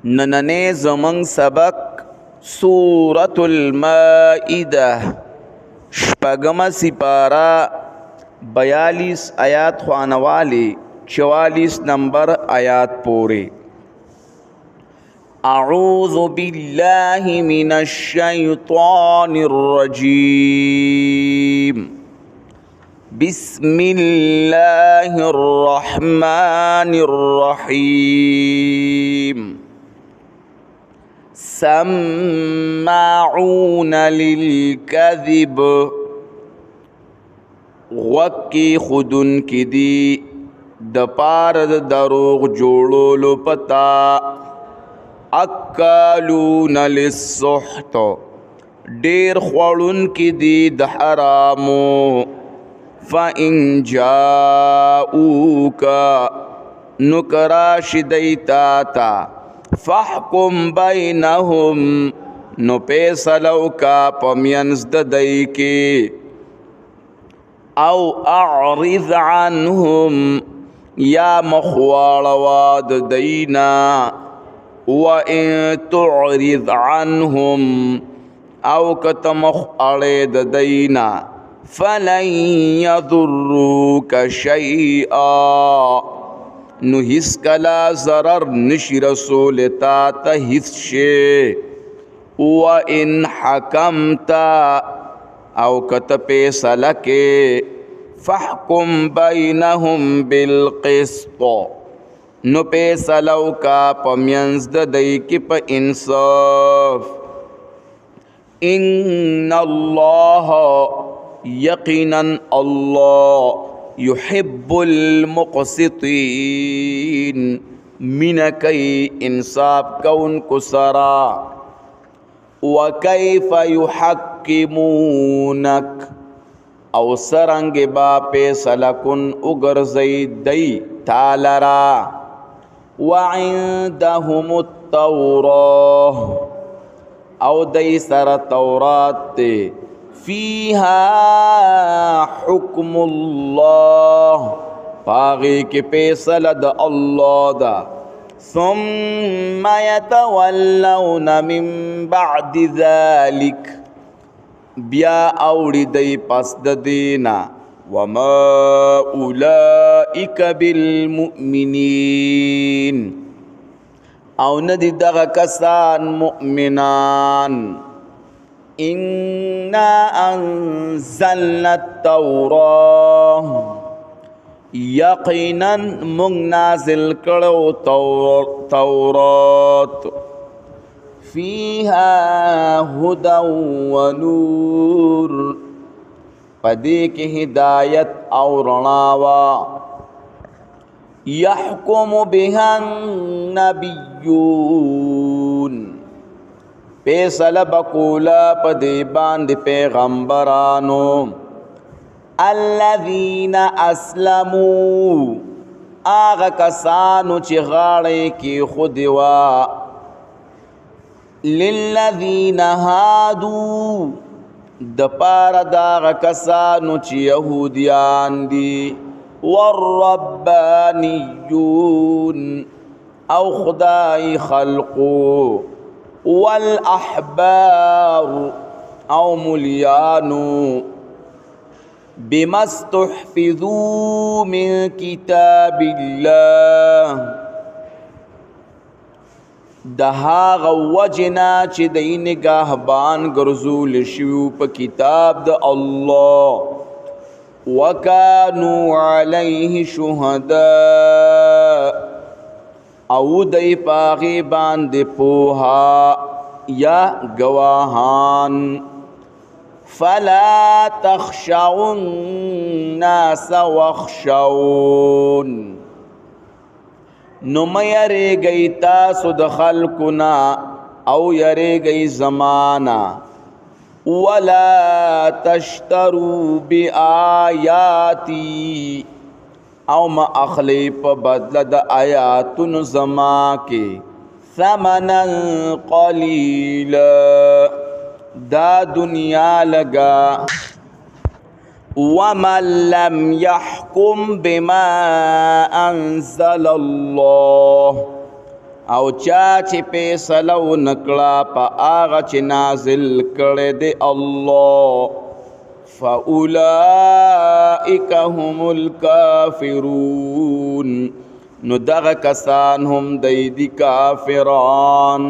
نننے زمن سبق سورة المائدہ شپگم سپارہ 42 آیات خوانوالی 44 نمبر آیات پورے. اعوذ باللہ من الشیطان الرجیم بسم اللہ الرحمن الرحیم. سماعون للکذب غوکی خودن کی دی دپارد دروغ جوڑولو پتا. اکالون للسحت دیر خوڑن کی دی دحرامو. فَإِن جَاءُوكَ نُكَرَاشِ دَيْتَاتَا فَحْكُمْ بَيْنَهُمْ نُپیسلوکا پمینز ددائی او اعرض عنهم یا مخوالواد دینا. وَإِن تُعْرِضْ عنهم او کتمخ ارید دینا فَلَن يَضُرُّوكَ شَيْئًا نو ہس کلا ضرر نشی رسولتا تا ہس شے. وَإِنْ حَكَمْتَ او کت پیسلکے فَحْكُمْ بَيْنَهُمْ بِالْقِسْطِ نو پیسلو کا پمینز ددائی کی پا انصاف. ان اللہ یقینا اللہ یحب المقسطین من کئی انصاف کون کو سرا. وکیف یحکمونک او سرنگ با پیسلکن اگرزی دی تالرا. وعندهم التوراة او دی سر تورات تے فیہا حکم اللہ پاغی کے پیسل دا اللہ دا. ثم یتولون من بعد ذالک بیا اوڑی دی پس دینا. وما اولئک بالمؤمنین او ندی دغا کسان مؤمنان. انا انزلنا التوراة یقینا منگ نازل کرو تورات. فیہا ہدا ونور پدی کی ہدایت اور رناوا. یحکم بها النبیون پیسل بقولا پدی باند پیغمبرانو. الذین اسلموا آغا کسانو چی غاڑے کی خودوا. للذین هادو دپار داغ کسانو چی یہودیان دی. والربانیون او خدای خلقو. والاحبار او ملیانو. بما استحفظوا من کتاب اللہ دہاغ وجنا چی دی نگاہبان گرزول شیو پا کتاب دا اللہ. وکانو علیہ شہداء او دی پاغی باند پوہا یا گواہان. فلا تخشعوا الناس واخشعون نم یرے گئی تاسو د خلقنا او یرے گئی زمانہ. ولا تشتروا بآیاتی او ما اخلی پا بدل د آیاتن زما کے. ثمنا قلیلا دا دنیا لگا. ومن لم يحكم بما انزل الله او چا چې فیصله ونکړه په هغه چې نازل کړی دی الله فاولئک هم الکافرون نو دغه کسان هم دی کافران